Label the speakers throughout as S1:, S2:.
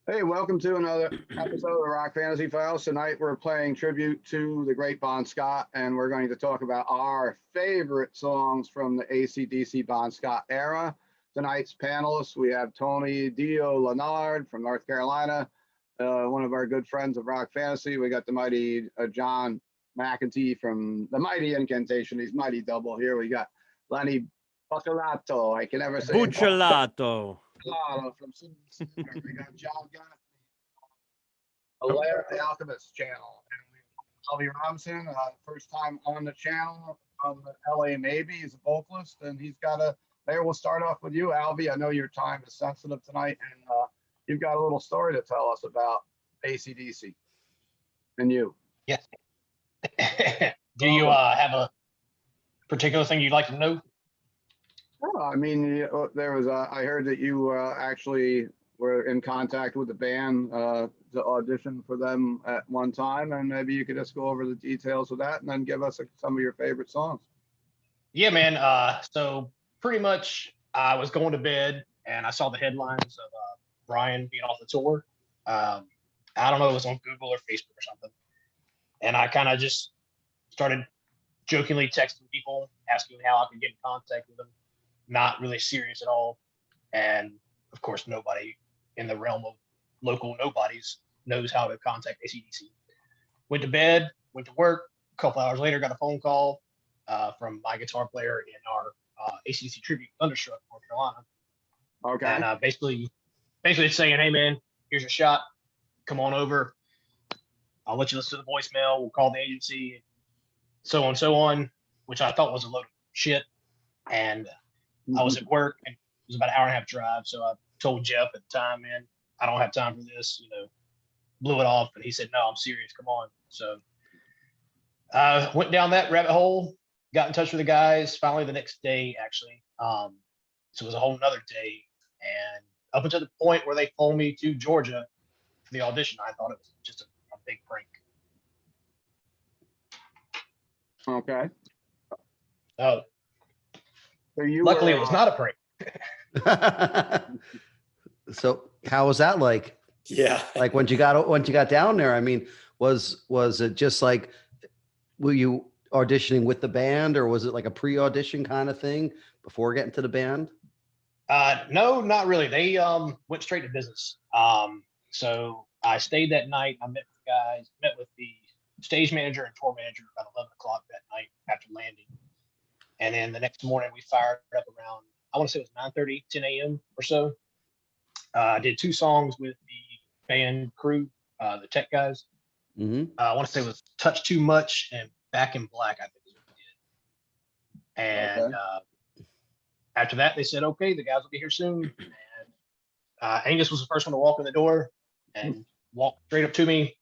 S1: Hey, welcome to another episode of the Rock Fantasy Files. Tonight we're playing tribute to the great Bon Scott, and we're going to talk about our favorite songs from the AC/DC Bon Scott era. Tonight's panelists, we have Tony Dio Leonard from North Carolina, one of our good friends of Rock Fantasy. We got the mighty John McEntee from the Mighty Incantation. He's Mighty Double here. We got Lenny Buccellato. I can never say it.
S2: Buccellato.
S1: From CBC. We got John Alair, the Alchemist channel. And we Albie Robinson, first time on the channel from LA Maybe. He's a vocalist, and he's got a. There, we'll start off with you, Albie. I know your time is sensitive tonight, and you've got a little story to tell us about AC/DC and you.
S3: Yes. Do you have a particular thing you'd like to know?
S1: Oh, I mean, there was. I heard that you actually were in contact with the band to audition for them at one time, and maybe you could just go over the details of that, and then give us some of your favorite songs.
S3: Yeah, man. So pretty much, I was going to bed and I saw the headlines of Brian being off the tour. I don't know, it was on Google or Facebook or something, and I kind of just started jokingly texting people, asking how I could get in contact with them. Not really serious at all. And of course, nobody in the realm of local nobodies knows how to contact AC/DC. Went to bed, went to work. A couple hours later, got a phone call from my guitar player in our AC/DC tribute, Thunderstruck, North Carolina.
S1: Okay.
S3: And basically saying, hey, man, here's your shot. Come on over. I'll let you listen to the voicemail. We'll call the agency, so on, so on, which I thought was a load of shit. And I was at work, and it was about an hour and a half drive. So I told Jeff at the time, man, I don't have time for this, blew it off. And he said, no, I'm serious. Come on. So I went down that rabbit hole, got in touch with the guys finally the next day, actually. So it was a whole nother day. And up until the point where they phoned me to Georgia for the audition, I thought it was just a big prank.
S1: Okay.
S3: Oh,
S1: So you
S3: luckily
S1: were,
S3: it was not a prank.
S4: So how was that like?
S2: Yeah.
S4: Like once you got down there, I mean, was it just like, were you auditioning with the band, or was it like a pre-audition kind of thing before getting to the band?
S3: No, not really. They went straight to business. So I stayed that night. I met with the guys, met with the stage manager and tour manager about 11 o'clock that night after landing. And then the next morning we fired up around, I want to say it was 9:30, 10 a.m. or so. I did 2 songs with the band crew, the tech guys.
S4: Mm-hmm.
S3: I want to say it was Touch Too Much and Back in Black, I think is what we did. And after that, they said, okay, the guys will be here soon. And Angus was the first one to walk in the door and walk straight up to me,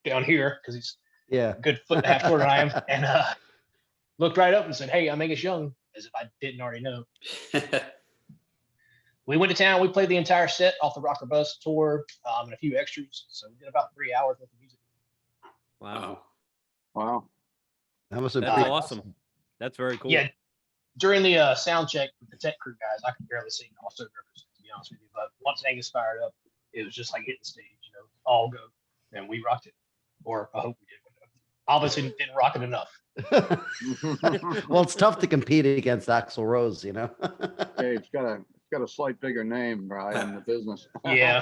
S3: down here, because he's a good foot and a half shorter than I am. And looked right up and said, hey, I'm Angus Young, as if I didn't already know. We went to town. We played the entire set off the Rocker Bus tour and a few extras. So we did about 3 hours worth of music.
S1: wow.
S4: That must have
S2: That's
S4: been
S2: awesome. That's very cool.
S3: Yeah. During the sound check with the tech crew guys, I could barely sing. I was so nervous, to be honest with you. But once Angus fired up, it was just like hitting the stage, all go. And we rocked it. Or I hope we did. Obviously didn't rock it enough.
S4: Well, it's tough to compete against Axl Rose,
S1: Hey, it's got a slight bigger name, Brian, in the business.
S3: Yeah.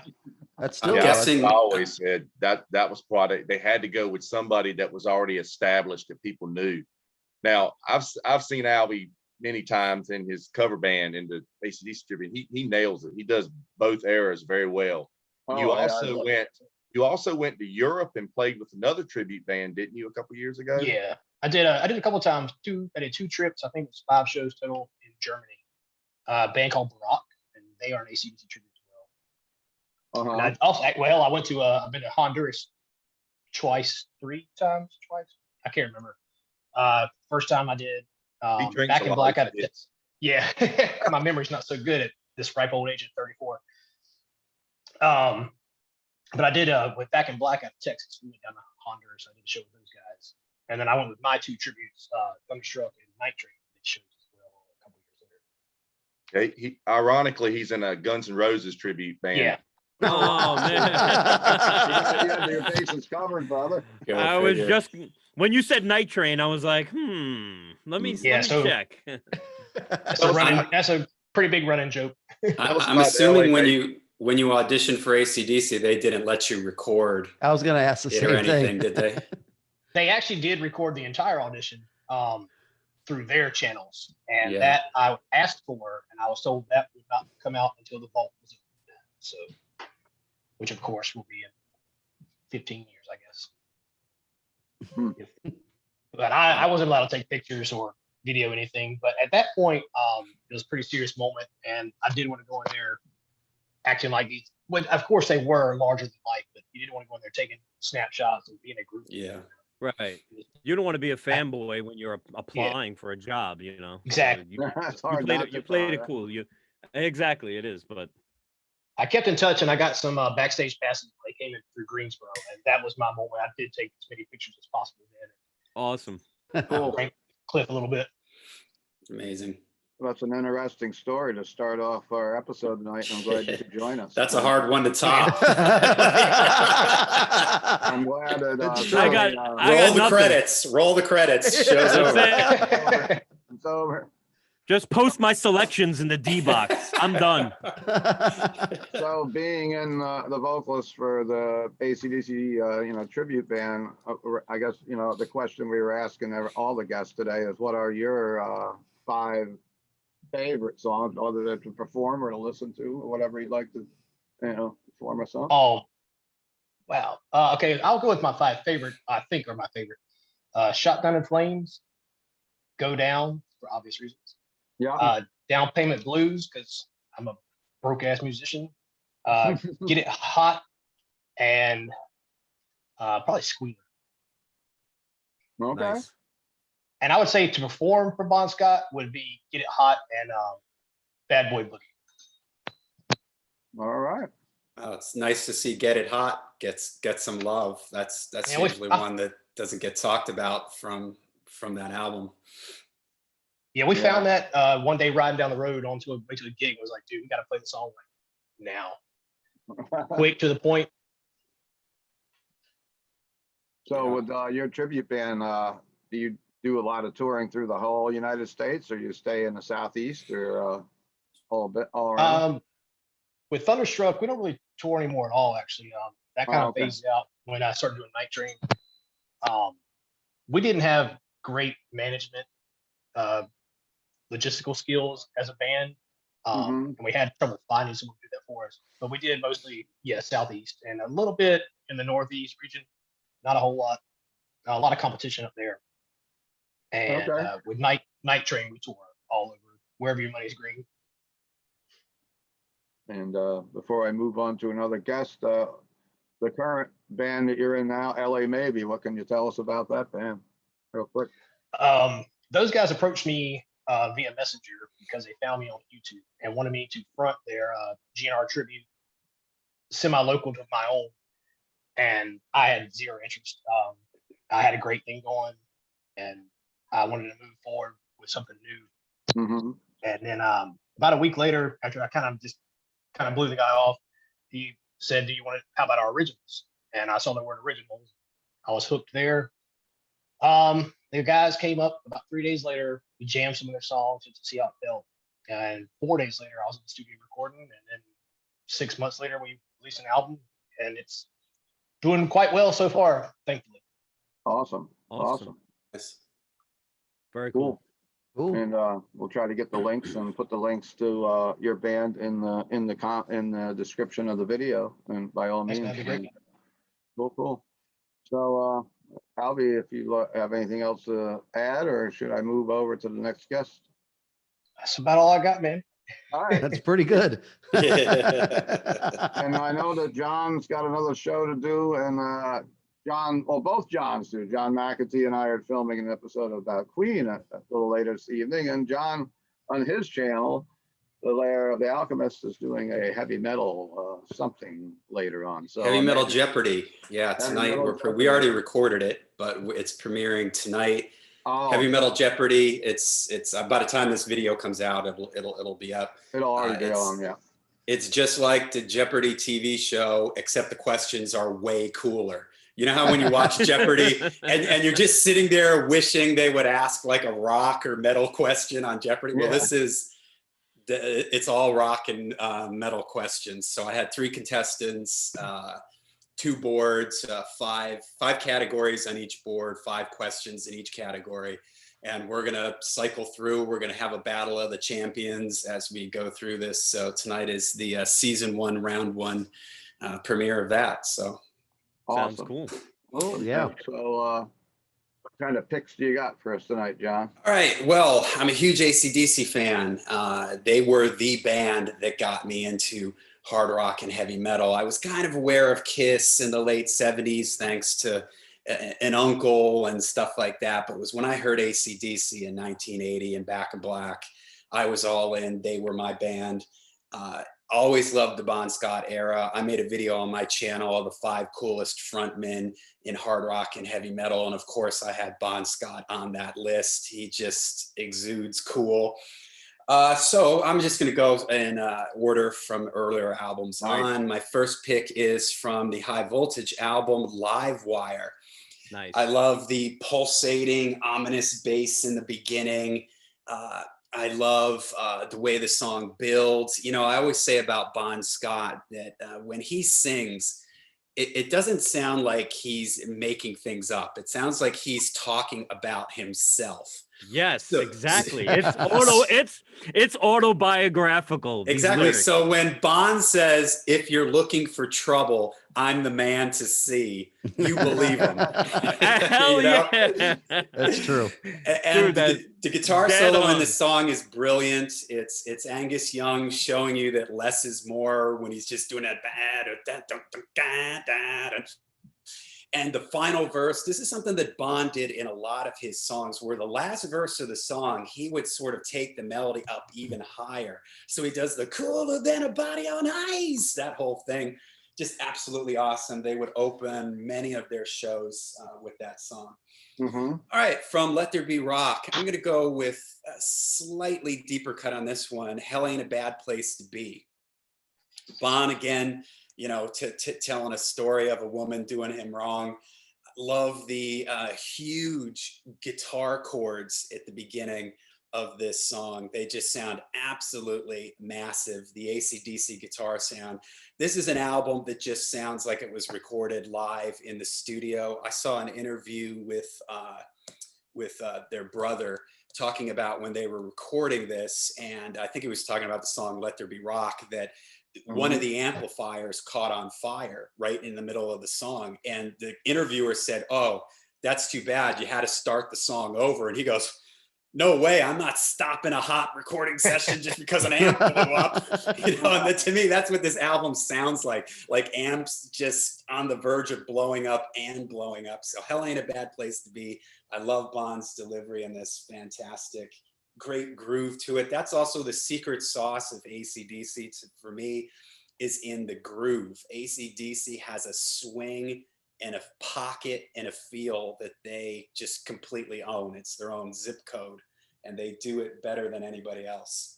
S4: That's still
S5: I'm guessing. I
S4: that's-
S5: always said that was product. They had to go with somebody that was already established that people knew. Now I've seen Albie many times in his cover band in the AC/DC tribute. He nails it. He does both eras very well. You also went to Europe and played with another tribute band, didn't you, a couple years ago?
S3: Yeah. I did a couple of times. I did 2 trips. I think it was 5 shows total in Germany. A band called Barak, and they are an AC/DC tribute as well. And I also, I went to I've been to Honduras twice. I can't remember. First time I did Back in Black. Yeah, my memory's not so good at this ripe old age of 34. But I did with Back in Black out of Texas. We went down to Honduras. I did a show with those guys, and then I went with my 2 tributes, Thunderstruck and Night Train. Did shows as well a couple years later.
S5: Ironically, he's in a Guns N' Roses tribute band.
S3: Yeah.
S2: Oh man.
S1: You got your bases covered, brother.
S6: Go
S2: I was
S6: figure.
S2: just when you said night train, I was like, let me
S3: Yeah, so-
S2: check.
S3: That's a pretty big running joke.
S5: was
S6: I'm
S5: about
S6: assuming
S5: LA,
S6: when you auditioned for AC/DC, they didn't let you record
S4: I was going to ask the
S6: it or
S4: same
S6: anything,
S4: thing.
S6: did they?
S3: They actually did record the entire audition through their channels, and
S6: Yeah.
S3: that I asked for, and I was told that would not come out until the vault was open. So, which of course will be in 15 years, I guess.
S1: Hmm.
S3: But I wasn't allowed to take pictures or video anything. But at that point, it was a pretty serious moment, and I did want to go in there acting like these. Well, of course, they were larger than life, but you didn't want to go in there taking snapshots and being a group.
S6: Yeah.
S2: Right. You don't want to be a fanboy when you're applying for a job, you know. So
S3: Exactly.
S1: It's hard
S2: played
S1: not
S2: it. You
S1: to
S2: played
S1: follow
S2: it cool. Exactly it is, but
S3: I kept in touch, and I got some backstage passes. They came in through Greensboro, and that was my moment. I did take as many pictures as possible then.
S2: awesome.
S1: Cool.
S3: Crank Cliff a little bit.
S6: Amazing.
S1: That's an interesting story to start off our episode tonight. And I'm glad you could join us.
S6: That's a hard one to top.
S1: I'm glad that
S4: It's
S1: certainly,
S2: I got
S6: Roll the
S2: nothing.
S6: credits. Roll the credits. Show's
S2: That's
S6: over.
S2: it.
S1: it's over.
S2: Just post my selections in the D box. I'm done.
S1: So being in the vocalist for the AC/DC, tribute band, I guess, the question we were asking all the guests today is, what are your 5 favorite songs, other than to perform or to listen to, or whatever you'd like to, perform a song?
S3: Oh, wow. Okay, I'll go with my 5 favorite. I think are my favorite. Shotgun in Flames, Go Down for obvious reasons.
S1: Yeah.
S3: Down Payment Blues because I'm a broke ass musician. Get It Hot, and probably Squealer.
S1: Okay.
S2: Nice.
S3: And I would say to perform for Bon Scott would be Get It Hot and Bad Boy Boogie.
S1: All right.
S6: Oh, it's nice to see Get It Hot get some love. That's
S3: Yeah,
S6: usually one that doesn't get talked about from that album.
S3: Yeah, we
S1: Yeah.
S3: found that one day riding down the road onto a gig. It was like, dude, we got to play the song like now, quick to the point.
S1: So with your tribute band, do you do a lot of touring through the whole United States, or you stay in the Southeast, or all around?
S3: With Thunderstruck, we don't really tour anymore at all. Actually, that kind of
S1: okay.
S3: phased out when I started doing Night Train. We didn't have great management, logistical skills as a band, and we had trouble finding someone to do that for us. But we did mostly, Southeast and a little bit in the Northeast region. Not a whole lot. A lot of competition up there. And
S1: Okay.
S3: with Night Train, we tour all over, wherever your money's green.
S1: And before I move on to another guest, the current band that you're in now, LA Maybe, what can you tell us about that band, real quick?
S3: Those guys approached me via Messenger because they found me on YouTube and wanted me to front their GNR tribute, semi-local to my own. And I had zero interest. I had a great thing going, and I wanted to move forward with something new.
S1: Mm-hmm.
S3: And then about a week later, after I kind of blew the guy off, he said, how about our originals? And I saw the word originals. I was hooked there. The guys came up about 3 days later. We jammed some of their songs just to see how it felt. And 4 days later, I was in the studio recording. And then 6 months later, we released an album, and it's doing quite well so far, thankfully.
S1: Awesome.
S6: Yes.
S2: Very cool.
S4: Ooh.
S1: And we'll try to get the links and put the links to your band in the description of the video, and by all
S3: Thanks,
S1: means.
S3: man. That'd be great.
S1: Cool. So Albie, if you have anything else to add, or should I move over to the next guest?
S3: That's about all I got, man.
S1: All right.
S4: That's pretty good.
S1: And I know that John's got another show to do, and both Johns do. John McAtee and I are filming an episode about Queen a little later this evening, and John on his channel, The Lair of the Alchemist, is doing a heavy metal something later on. So
S6: Heavy Metal Jeopardy. Yeah,
S1: Heavy
S6: tonight
S1: Metal
S6: we
S1: Jeopardy.
S6: already recorded it, but it's premiering tonight.
S1: Oh,
S6: Heavy Metal Jeopardy. It's by the time this video comes out, it'll be up.
S1: it'll already be
S6: it's-
S1: on, yeah.
S6: It's just like the Jeopardy TV show, except the questions are way cooler. You know how when you watch Jeopardy and you're just sitting there wishing they would ask like a rock or metal question on Jeopardy? Well,
S1: Yeah.
S6: it's all rock and metal questions. So I had 3 contestants, 2 boards, five categories on each board, 5 questions in each category. And we're going to cycle through. We're going to have a battle of the champions as we go through this. So tonight is the season 1, round 1 premiere of that. So
S2: Sounds
S1: Awesome.
S2: cool.
S4: Oh, yeah.
S1: So, what kind of picks do you got for us tonight, John?
S6: all right. Well, I'm a huge AC/DC fan. They were the band that got me into hard rock and heavy metal. I was kind of aware of Kiss in the late 70s, thanks to an uncle and stuff like that. But it was when I heard AC/DC in 1980 and Back in Black, I was all in. They were my band. Always loved the Bon Scott era. I made a video on my channel of the 5 coolest frontmen in hard rock and heavy metal. And of course, I had Bon Scott on that list. He just exudes cool. So I'm just going to go in order from earlier albums on. My first pick is from the High Voltage album, Live Wire.
S2: Nice.
S6: I love the pulsating, ominous bass in the beginning. I love the way the song builds. You know, I always say about Bon Scott that when he sings, it doesn't sound like he's making things up. It sounds like he's talking about himself.
S2: Yes, exactly. It's autobiographical. these
S6: Exactly.
S2: lyrics.
S6: So when Bon says, "If you're looking for trouble, I'm the man to see," you believe him.
S2: Hell
S6: You know?
S2: yeah.
S4: That's true.
S6: And
S2: Dude,
S6: the guitar
S2: dead
S6: solo in
S2: on.
S6: the song is brilliant. It's Angus Young showing you that less is more when he's just doing that. And the final verse, this is something that Bon did in a lot of his songs, where the last verse of the song, he would sort of take the melody up even higher. So he does the cooler than a body on ice, that whole thing. Just absolutely awesome. They would open many of their shows with that song.
S1: Mm-hmm.
S6: All right, from Let There Be Rock, I'm going to go with a slightly deeper cut on this one. Hell Ain't a Bad Place to Be. Bon again, you know, telling a story of a woman doing him wrong. Love the huge guitar chords at the beginning of this song. They just sound absolutely massive. The AC/DC guitar sound. This is an album that just sounds like it was recorded live in the studio. I saw an interview with their brother talking about when they were recording this, and I think he was talking about the song Let There Be Rock, that one of the amplifiers caught on fire right in the middle of the song. And the interviewer said, "Oh, that's too bad. You had to start the song over." And he goes, "No way, I'm not stopping a hot recording session just because an amp blew up." You know, and to me, that's what this album sounds like amps just on the verge of blowing up and blowing up. So Hell Ain't a Bad Place to Be. I love Bon's delivery in this. Fantastic, great groove to it. That's also the secret sauce of AC/DC for me, is in the groove. AC/DC has a swing and a pocket and a feel that they just completely own. It's their own zip code, and they do it better than anybody else.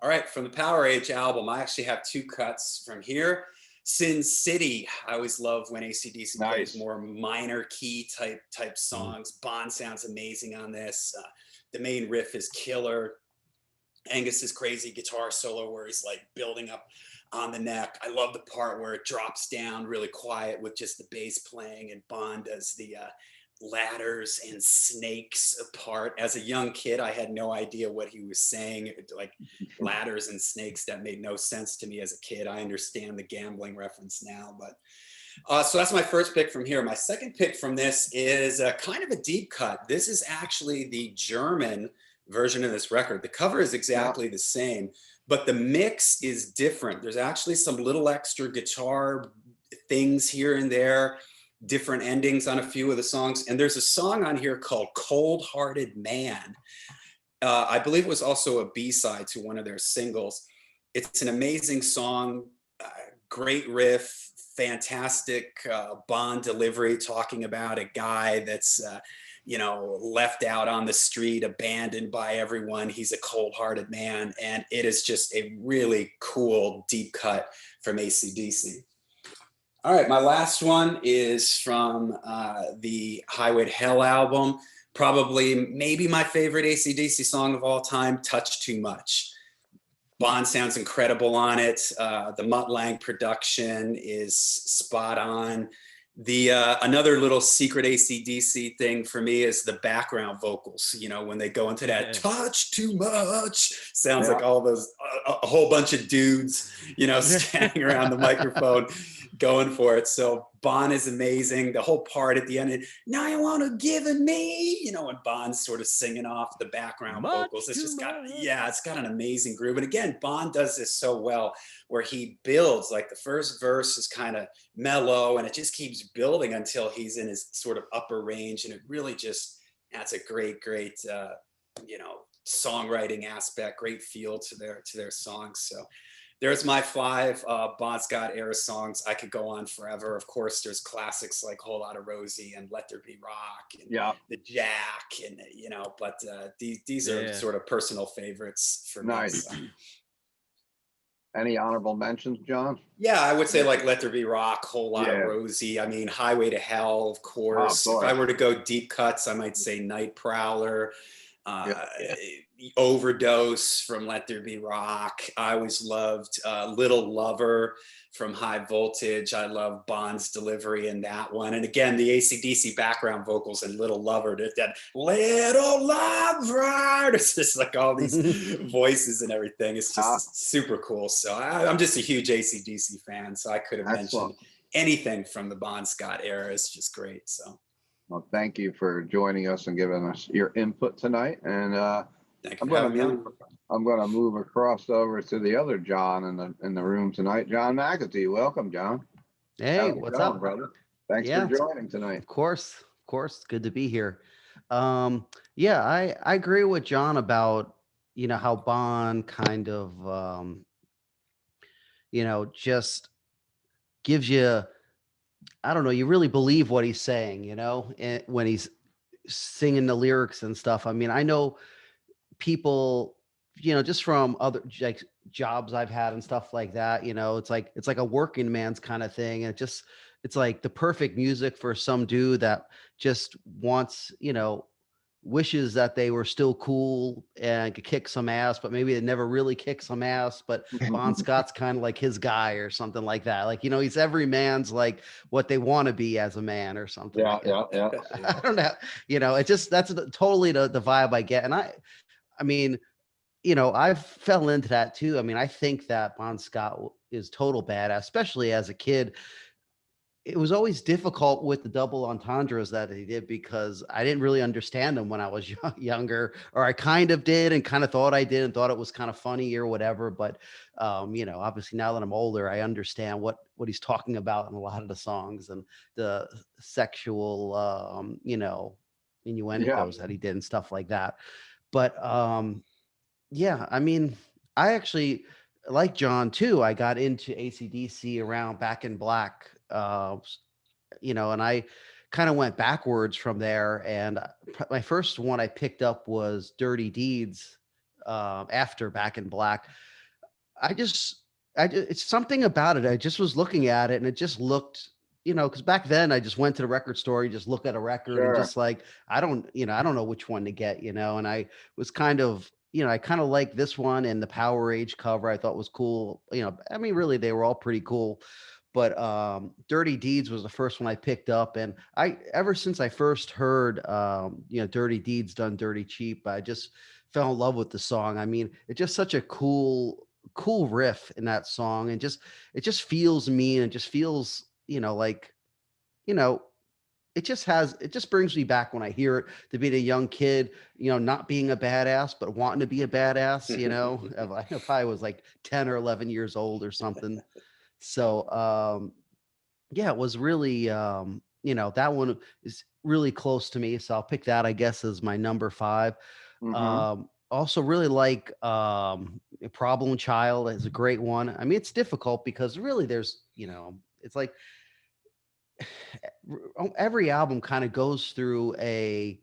S6: All right, from the Power Age album, I actually have 2 cuts from here. Sin City. I always love when AC/DC plays more minor key type songs. Bon sounds amazing on this. The main riff is killer. Angus's crazy guitar solo where he's like building up on the neck. I love the part where it drops down really quiet with just the bass playing, and Bon does the ladders and snakes part. As a young kid, I had no idea what he was saying. Like ladders and snakes, that made no sense to me as a kid. I understand the gambling reference now, but so that's my first pick from here. My second pick from this is kind of a deep cut. This is actually the German version of this record. The cover is exactly the same, but the mix is different. There's actually some little extra guitar things here and there, different endings on a few of the songs. And there's a song on here called Cold Hearted Man. I believe it was also a B-side to one of their singles. It's an amazing song, great riff, fantastic Bon delivery, talking about a guy that's left out on the street, abandoned by everyone. He's a cold-hearted man. And it is just a really cool deep cut from AC/DC. All right, my last one is from the Highway to Hell album. Probably maybe my favorite AC/DC song of all time, Touch Too Much. Bond sounds incredible on it. The Mutt Lange production is spot on. The another little secret AC/DC thing for me is the background vocals. When they go into that touch too much, sounds like all those a whole bunch of dudes, standing around the microphone going for it. So Bond is amazing. The whole part at the end, now you want to give it me, when Bond's sort of singing off the background vocals. It's just it's got an amazing groove. And again, Bond does this so well, where he builds, like the first verse is kind of mellow and it just keeps building until he's in his sort of upper range. And it really just, that's a great, songwriting aspect, great feel to their songs. So there's my 5 Bon Scott era songs. I could go on forever. Of course, there's classics like Whole Lotta Rosie and Let There Be Rock and The Jack, and but these are sort of personal favorites for me.
S1: Nice.
S6: So.
S1: Any honorable mentions, John?
S6: Yeah, I would say like Let There Be Rock, Whole Lotta Rosie. I mean, Highway to Hell, of course. If I were to go deep cuts, I might say Night Prowler. Overdose from Let There Be Rock. I always loved Little Lover from High Voltage. I love Bond's delivery in that one. And again, the AC/DC background vocals in Little Lover, that Little Lover, it's just like all these voices and everything. It's just super cool. So I'm just a huge AC/DC fan. So I could have mentioned anything from the Bon Scott era. It's just great. So.
S1: Well, thank you for joining us and giving us your input tonight. And I'm going to move across over to the other John in the room tonight. John McAtee, welcome, John.
S4: Hey, what's up,
S1: brother? Thanks for joining tonight.
S4: Of course, good to be here. I agree with John about how Bond kind of just gives you, I don't know, you really believe what he's saying, when he's singing the lyrics and stuff. I mean, I know people, just from other like jobs I've had and stuff like that, it's like a working man's kind of thing. And it's like the perfect music for some dude that just wants, wishes that they were still cool and could kick some ass, but maybe they never really kick some ass. But Bon Scott's kind of like his guy or something like that. Like, he's every man's like what they want to be as a man or something.
S1: Yeah.
S4: I don't know. It's just, that's totally the vibe I get. And I mean, I fell into that too. I mean, I think that Bon Scott is total badass, especially as a kid. It was always difficult with the double entendres that he did because I didn't really understand them when I was younger, or I kind of did and kind of thought I did and thought it was kind of funny or whatever. But, obviously now that I'm older, I understand what he's talking about in a lot of the songs and the sexual, innuendos that he did and stuff like that. But, I mean, I actually, like John too, I got into AC/DC around Back in Black, and I kind of went backwards from there. And my first one I picked up was Dirty Deeds after Back in Black. It's something about it. I just was looking at it and it just looked, because back then I just went to the record store, you just look at a record and just like, I don't know which one to get, and I was kind of, I kind of like this one and the Power Age cover I thought was cool. I mean, really, they were all pretty cool. But Dirty Deeds was the first one I picked up. And ever since I first heard, Dirty Deeds Done Dirty Cheap, I just fell in love with the song. I mean, it's just such a cool riff in that song. And it just feels mean and just feels, it just brings me back when I hear it, to being a young kid, not being a badass, but wanting to be a badass, if I was like 10 or 11 years old or something. So, it was really, that one is really close to me. So I'll pick that, I guess, as my number 5. Also really like, Problem Child is a great one. I mean, it's difficult because really there's, it's like every album kind of goes through a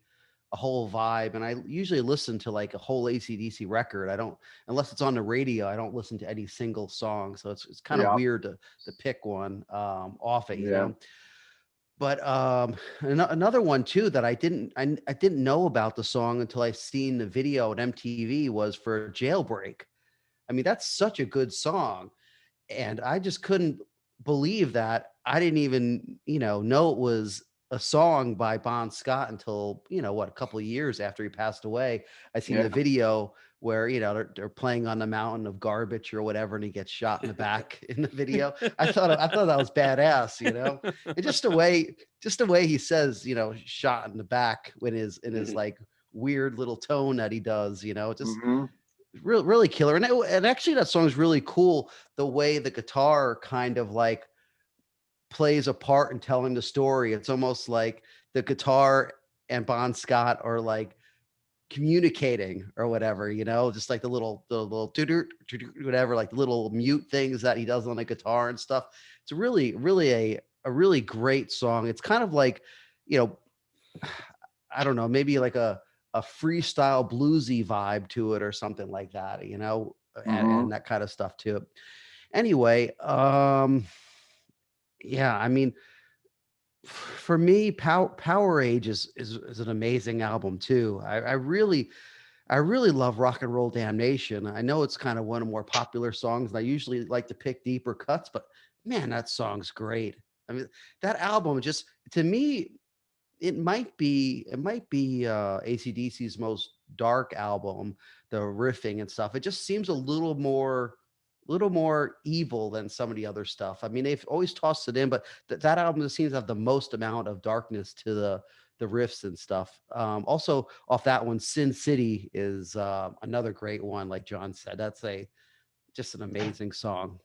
S4: a whole vibe. And I usually listen to like a whole AC/DC record. I don't, unless it's on the radio, I don't listen to any single song. So it's kind of
S1: Yeah.
S4: weird to pick one off it, you
S1: Yeah.
S4: know. But another one too that I didn't know about the song until I seen the video at MTV was for Jailbreak. I mean, that's such a good song, and I just couldn't believe that I didn't even know it was a song by Bon Scott until a couple of years after he passed away. I seen
S1: Yeah.
S4: the video where they're playing on the mountain of garbage or whatever, and he gets shot in the back in the video. I thought that was badass, and just the way he says, shot in the back in his like weird little tone that he does, just
S1: Mhm.
S4: really killer. And actually that song is really cool, the way the guitar kind of like plays a part in telling the story. It's almost like the guitar and Bon Scott are like communicating or whatever, just like the little whatever, like the little mute things that he does on the guitar and stuff. It's really a really great song. It's kind of like, I don't know, maybe like a freestyle bluesy vibe to it or something like that, and that kind of stuff too. Anyway, yeah, I mean, for me, Power Age is an amazing album too. I really love Rock and Roll Damnation. I know it's kind of one of the more popular songs, and I usually like to pick deeper cuts, but man, that song's great. I mean, that album just, to me, it might be AC/DC's most dark album, the riffing and stuff. It just seems a little more evil than some of the other stuff. I mean, they've always tossed it in, but that album just seems to have the most amount of darkness to the riffs and stuff. Also off that one, Sin City is another great one. Like John said, that's just an amazing song.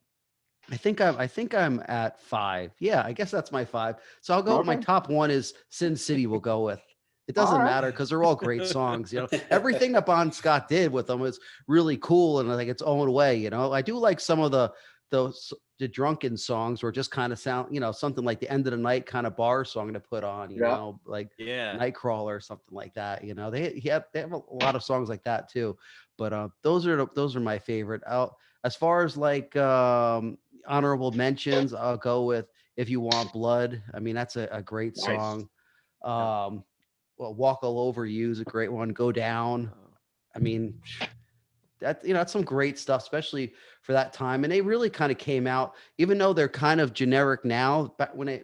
S4: I think I'm at 5. Yeah, I guess that's my 5. So I'll go with my
S1: Okay.
S4: top one is Sin City. We'll go with. It doesn't
S1: All right.
S4: matter because they're all great songs. Everything that Bon Scott did with them is really cool and like its own way. I do like some of the drunken songs where it just kind of sound, something like the End of the Night kind of bar song to put on. Like
S2: Yeah.
S4: Nightcrawler or something like that. They have a lot of songs like that too. But those are my favorite. As far as like honorable mentions, I'll go with If You Want Blood. I mean, that's a great
S5: Nice.
S4: song. Well, Walk All Over You is a great one. Go Down. I mean, that's some great stuff, especially for that time. And they really kind of came out, even though they're kind of generic now. Back when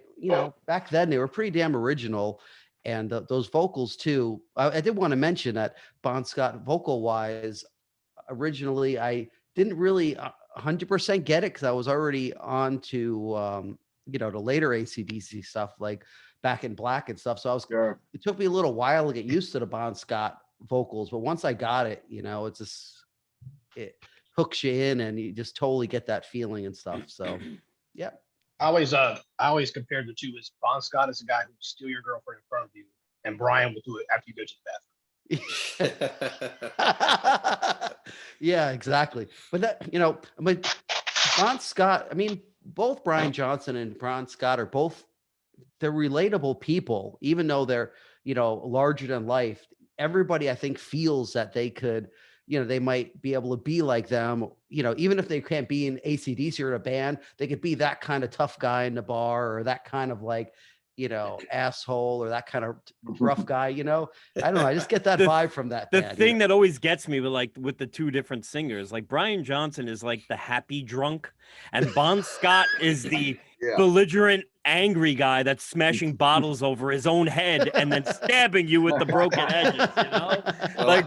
S4: back then they were pretty damn original, and those vocals too. I did want to mention that Bon Scott, vocal wise, originally I didn't really 100% get it because I was already on to the later AC/DC stuff like Back in Black and stuff. So it took me a little while to get used to the Bon Scott vocals, but once I got it, it's just, it hooks you in and you just totally get that feeling and stuff. So yeah.
S3: I always compared the two as Bon Scott is a guy who will steal your girlfriend in front of you, and Brian will do it after you go to the bathroom.
S4: Yeah, exactly. But but Bon Scott, I mean, both Brian Johnson and Bon Scott are they're relatable people, even though they're, larger than life. Everybody, I think, feels that they could, they might be able to be like them, even if they can't be in AC/DC or in a band, they could be that kind of tough guy in the bar or that kind of like, asshole or that kind of rough guy, I don't know. I just get that vibe from that.
S2: The thing that always gets me with the two different singers, like Brian Johnson is like the happy drunk and Bon Scott is the belligerent, angry guy that's smashing bottles over his own head and then stabbing you with the broken edges,
S6: Well,
S2: like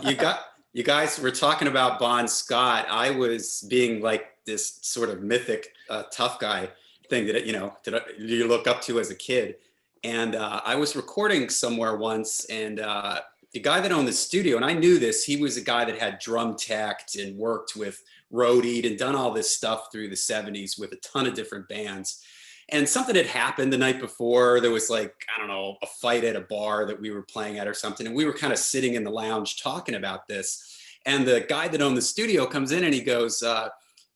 S6: you guys were talking about Bon Scott. I was being like this sort of mythic tough guy thing that you look up to as a kid. And I was recording somewhere once, and the guy that owned the studio, and I knew this, he was a guy that had drum teched and worked with roadied and done all this stuff through the 70s with a ton of different bands. And something had happened the night before. There was like, I don't know, a fight at a bar that we were playing at or something. And we were kind of sitting in the lounge talking about this. And the guy that owned the studio comes in and he goes,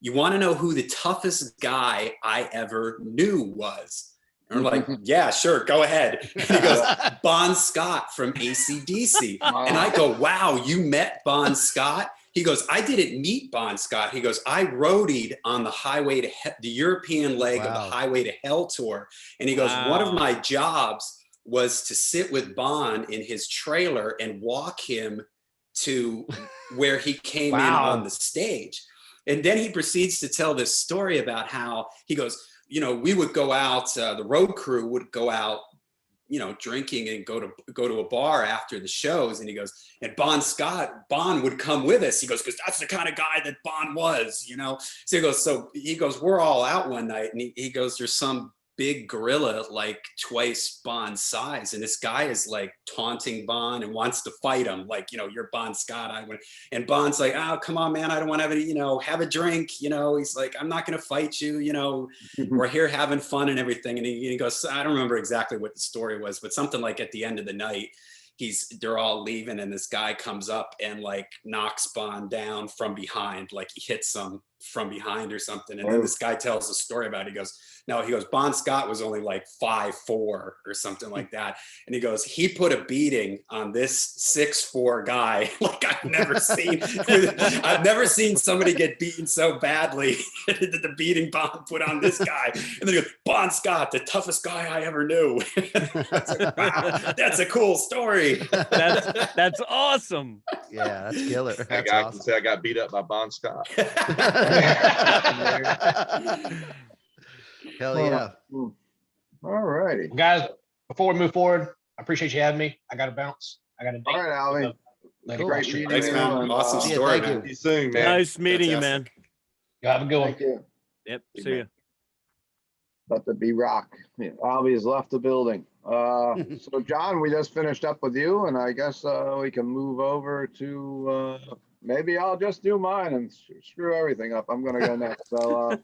S6: you want to know who the toughest guy I ever knew was? And we're like, yeah, sure, go ahead. And he goes, Bon Scott from AC/DC. And I go, wow, you met Bon Scott? He goes, I didn't meet Bon Scott. He goes, I roadied on the Highway to the European leg of the Highway to Hell tour. And he goes, one of my jobs was to sit with Bon in his trailer and walk him to where he came in on the stage. And then he proceeds to tell this story about how he goes, you know, we would go out, the road crew would go out, you know, drinking and go to a bar after the shows. And he goes, and Bon would come with us. He goes, because that's the kind of guy that Bon was, you know? So he goes, we're all out one night. And he goes, there's some big gorilla, like twice Bon's size. And this guy is like taunting Bon and wants to fight him. Like, you know, you're Bon Scott. And Bon's like, oh, come on, man. I don't want to have you know, have a drink. You know, he's like, I'm not going to fight you. You know, we're here having fun and everything. And he goes, I don't remember exactly what the story was, but something like at the end of the night, they're all leaving and this guy comes up and like knocks Bon down from behind, like he hits him from behind or something. And then this guy tells a story about it. He goes, Bon Scott was only like 5'4" or something like that. And he goes, he put a beating on this 6'4" guy like I've never seen. I've never seen somebody get beaten so badly. The beating Bon put on this guy. And then he goes, Bon Scott, the toughest guy I ever knew. Like, wow, that's a cool story.
S2: That's awesome.
S4: Yeah, that's killer. That's
S5: I
S4: awesome.
S5: can say I got beat up by Bon Scott.
S4: Hell yeah.
S1: All righty.
S3: Guys, before we move forward, I appreciate you having me. I got to bounce. I got to date.
S1: All right, Alvin.
S4: Cool.
S1: Great meeting
S6: Thanks,
S1: you.
S6: man.
S1: and,
S6: Awesome
S4: Yeah,
S6: story,
S4: thank
S6: man.
S5: See you soon, man.
S2: Nice meeting you, man.
S6: Fantastic.
S3: You have a good one.
S1: Thank you.
S2: Yep. See you.
S1: Let the be rock. Yeah, Albie has left the building. So John, we just finished up with you, and I guess we can move over to maybe I'll just do mine and screw everything up. I'm gonna go next. So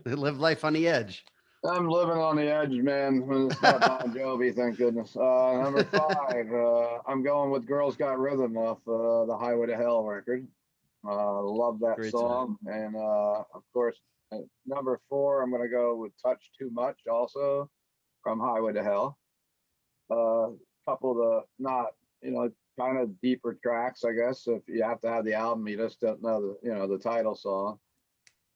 S4: Live life on the edge.
S1: I'm living on the edge, man. When it's not Bon Jovi, thank goodness. Number 5, I'm going with "Girls Got Rhythm" off the Highway to Hell record. Love that
S2: Great
S1: song, and of course, number 4, I'm gonna go with "Touch Too Much" also from Highway to Hell. Couple of the not, you know, kind of deeper tracks, I guess. If you have to have the album, you just don't know the, you know, the title song.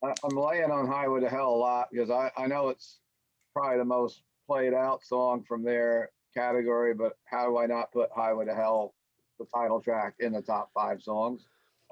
S1: I'm laying on Highway to Hell a lot because I know it's probably the most played out song from their category, but how do I not put Highway to Hell, the title track, in the top 5 songs?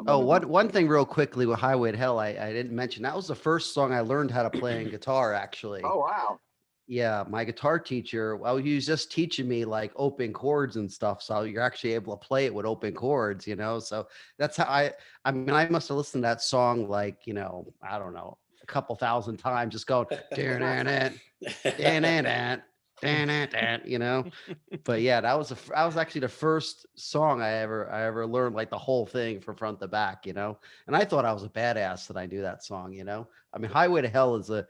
S4: Oh, one thing real quickly with Highway to Hell, I didn't mention, that was the first song I learned how to play on guitar, actually.
S1: Oh, wow.
S4: Yeah, my guitar teacher, well, he was just teaching me like open chords and stuff. So you're actually able to play it with open chords, you know? So that's how I mean, I must have listened to that song like, you know, I don't know, a couple thousand times, just going, you know? But yeah, that was actually the first song I ever learned like the whole thing from front to back, you know? And I thought I was a badass that I knew that song, you know? I mean, Highway to Hell is a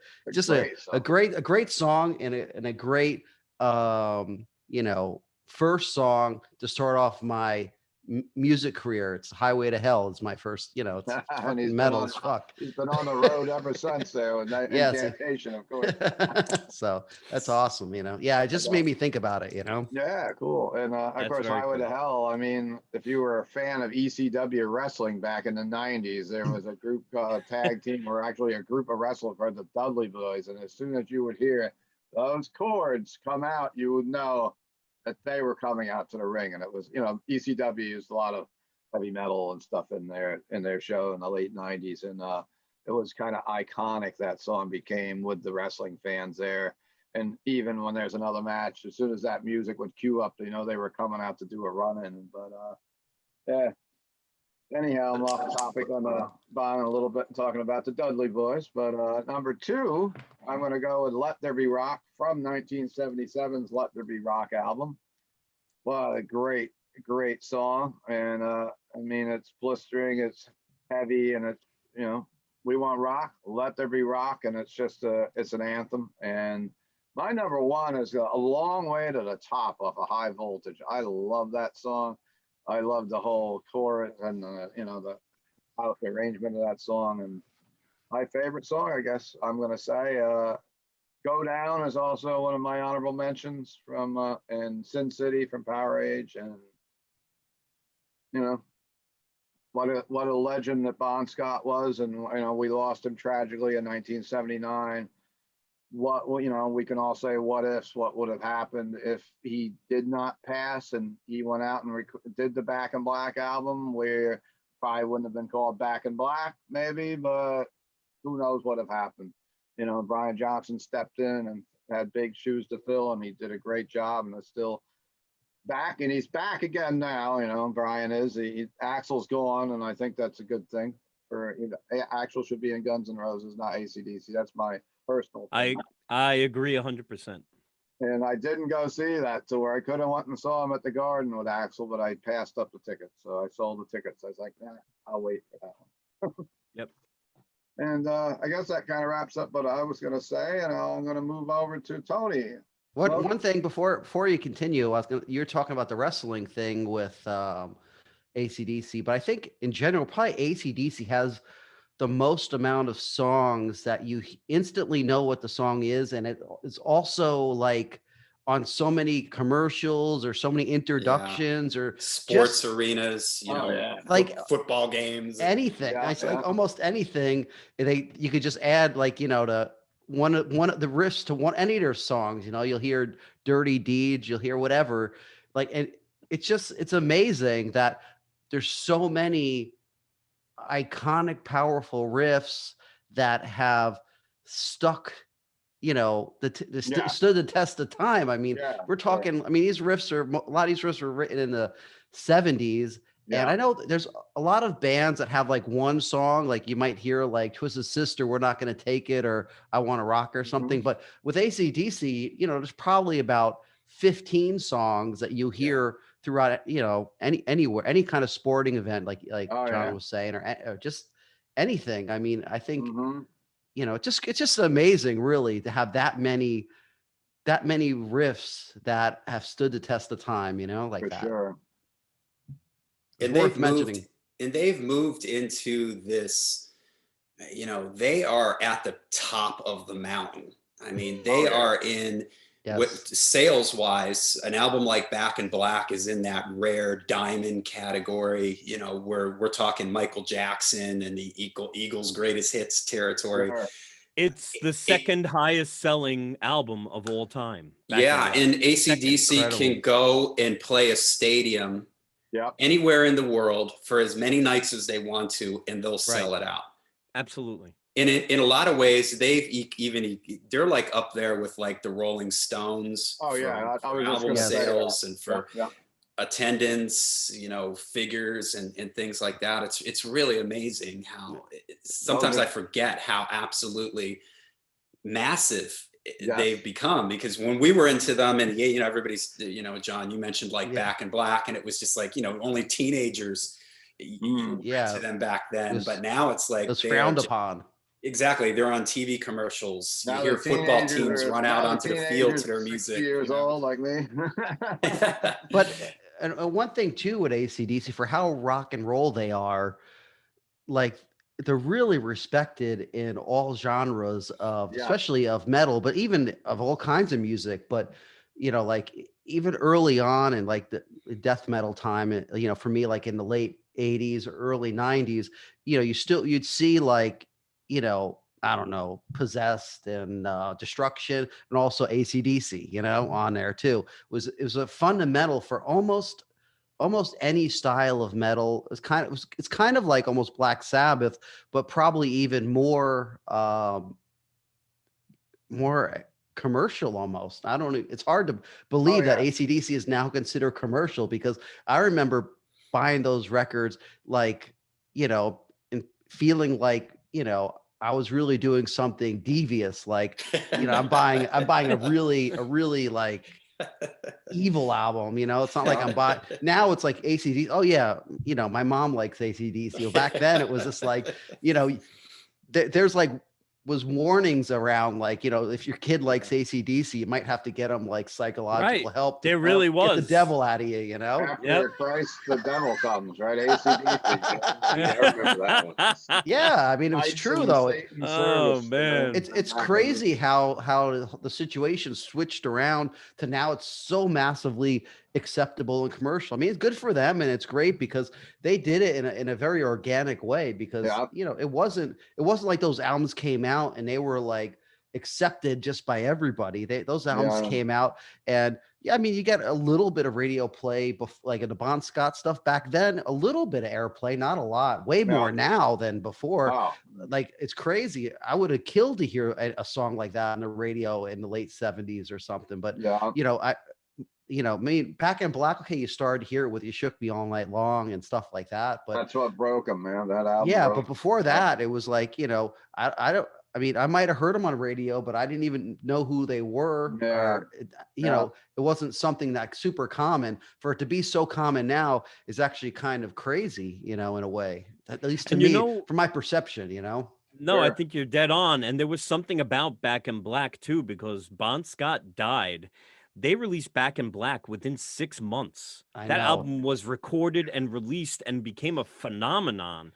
S4: great song and a great you know, first song to start off my music career. It's Highway to Hell is my first, you know, it's fucking metal as fuck.
S1: He's been on the road ever since there with that incantation, of course.
S4: So that's awesome, you know. Yeah, it just made me think about it, you know.
S1: Yeah, cool. And of course, Highway to Hell. I mean, if you were a fan of ECW wrestling back in the 90s, there was a group tag team, or actually a group of wrestlers called the Dudley Boys. And as soon as you would hear those chords come out, you would know that they were coming out to the ring. And it was, you know, ECW used a lot of heavy metal and stuff in their show in the late 90s. And it was kind of iconic, that song became, with the wrestling fans there. And even when there's another match, as soon as that music would cue up, you know, they were coming out to do a run-in. But yeah. Anyhow, I'm off topic on the bottom a little bit and talking about the Dudley Boys. But number 2, I'm going to go with "Let There Be Rock" from 1977's "Let There Be Rock" album. What a great song. And I mean, it's blistering, it's heavy, and it's, you know, we want rock, let there be rock. And it's just it's an anthem. And my number 1 is "A Long Way to the Top" off of High Voltage. I love that song. I love the whole chorus and you know, the arrangement of that song. And my favorite song, I guess I'm going to say, Go Down is also one of my honorable mentions from and Sin City from Power Age, and you know what a legend that Bon Scott was, and we lost him tragically in 1979. We can all say what ifs, what would have happened if he did not pass and he went out and did the Back in Black album, where probably wouldn't have been called Back in Black maybe, but who knows what have happened. Brian Johnson stepped in and had big shoes to fill, and he did a great job, and is still back, and he's back again now. Brian is. Axel's gone, and I think that's a good thing. Axel should be in Guns N' Roses, not AC/DC. That's my personal thing.
S2: I agree 100%.
S1: And I didn't go see that tour. I could have went and saw him at the Garden with Axel, but I passed up the tickets, so I sold the tickets. I was like, nah, I'll wait for that one.
S2: Yep.
S1: And I guess that kind of wraps up what I was going to say, and I'm going to move over to Tony.
S4: One thing before you continue, you're talking about the wrestling thing with AC/DC, but I think in general, probably AC/DC has the most amount of songs that you instantly know what the song is, and it's also like on so many commercials or so many introductions or
S6: sports arenas, like
S4: football games, anything. Like almost anything. You could just add to one of the riffs to any of their songs. You'll hear Dirty Deeds, you'll hear whatever. And it's amazing that there's so many iconic, powerful riffs that have stuck. Stood the test of time. I mean, we're talking. I mean, a lot of these riffs were written in the 70s, and I know there's a lot of bands that have like one song, like you might hear like Twisted Sister, We're Not Gonna Take It, or I Want to Rock or something. But with AC/DC, there's probably about 15 songs that you hear throughout, anywhere, any kind of sporting event, like John was saying, or just anything. I mean, I think. It's just amazing, really, to have that many riffs that have stood the test of time, like
S1: For
S4: that.
S1: Sure.
S6: And they've moved into this, they are at the top of the mountain. I mean, they are in sales wise, an album like Back in Black is in that rare diamond category, where we're talking Michael Jackson and the Eagles greatest hits territory.
S1: Sure.
S2: It's the second highest selling album of all time.
S6: And AC/DC can go and play a stadium anywhere in the world for as many nights as they want to, and they'll sell it out.
S2: Absolutely.
S6: In a lot of ways, they're like up there with like the Rolling Stones.
S1: For
S6: album sales and for attendance, figures and things like that. It's really amazing how sometimes I forget how absolutely massive they've become, because when we were into them and everybody's, John, you mentioned like Back in Black, and it was just like, only teenagers were into them back then, but now it's like
S4: it's frowned upon.
S6: Exactly. They're on TV commercials. You hear football teams run out onto the field to their music.
S1: 6 years old like me.
S4: But and one thing too with AC/DC, for how rock and roll they are, like they're really respected in all genres of, especially of metal, but even of all kinds of music. But like even early on in like the death metal time, for me, like in the late 80s or early 90s, you'd see like, I don't know, Possessed and Destruction, and also AC/DC, on there too. It was a fundamental for almost any style of metal. It's kind of like almost Black Sabbath, but probably even more commercial almost. I don't know. It's hard to believe that AC/DC is now considered commercial, because I remember buying those records like, and feeling like, I was really doing something devious. Like, I'm buying a really like evil album, it's not like I'm buying now. It's like AC/DC. Oh yeah. My mom likes AC/DC. Back then it was just like, there's like was warnings around, like, you know, if your kid likes AC/DC, you might have to get them like psychological
S2: Right.
S4: help to
S2: There really
S4: get the
S2: was.
S4: devil out of you, you know?
S1: After
S2: Yep.
S1: Christ, the devil comes, right? AC/DC.
S5: Yeah, I remember that one.
S4: Yeah, I mean, it was
S1: Knights
S4: true
S1: in
S4: though.
S1: Satan's
S2: Oh,
S1: service,
S2: man.
S4: It's crazy how the situation switched around to now it's so massively acceptable and commercial. I mean, it's good for them and it's great because they did it in a very organic way, because
S1: Yeah.
S4: you know, it wasn't like those albums came out and they were like accepted just by everybody. Those albums
S1: Yeah.
S4: came out, and yeah, I mean, you get a little bit of radio play, like in the Bon Scott stuff back then, a little bit of airplay, not a lot, way more now than before.
S1: Oh,
S4: Like, it's crazy. I would have killed to hear a song like that on the radio in the late 70s or something. But
S1: yeah.
S4: I mean, Back in Black, okay, you started to hear it with You Shook Me All Night Long and stuff like that. But
S1: That's what broke him, man. That album.
S4: yeah,
S1: broke
S4: but
S1: him.
S4: before that, it was like, I mean, I might have heard them on radio, but I didn't even know who they were.
S1: Yeah.
S4: Or, it wasn't something that super common. For it to be so common now is actually kind of crazy, in a way, at least to me, from my perception,
S2: No, I
S1: Sure.
S2: think you're dead on. And there was something about Back in Black too, because Bon Scott died. They released Back in Black within 6 months.
S4: I
S2: That
S4: know.
S2: album was recorded and released and became a phenomenon.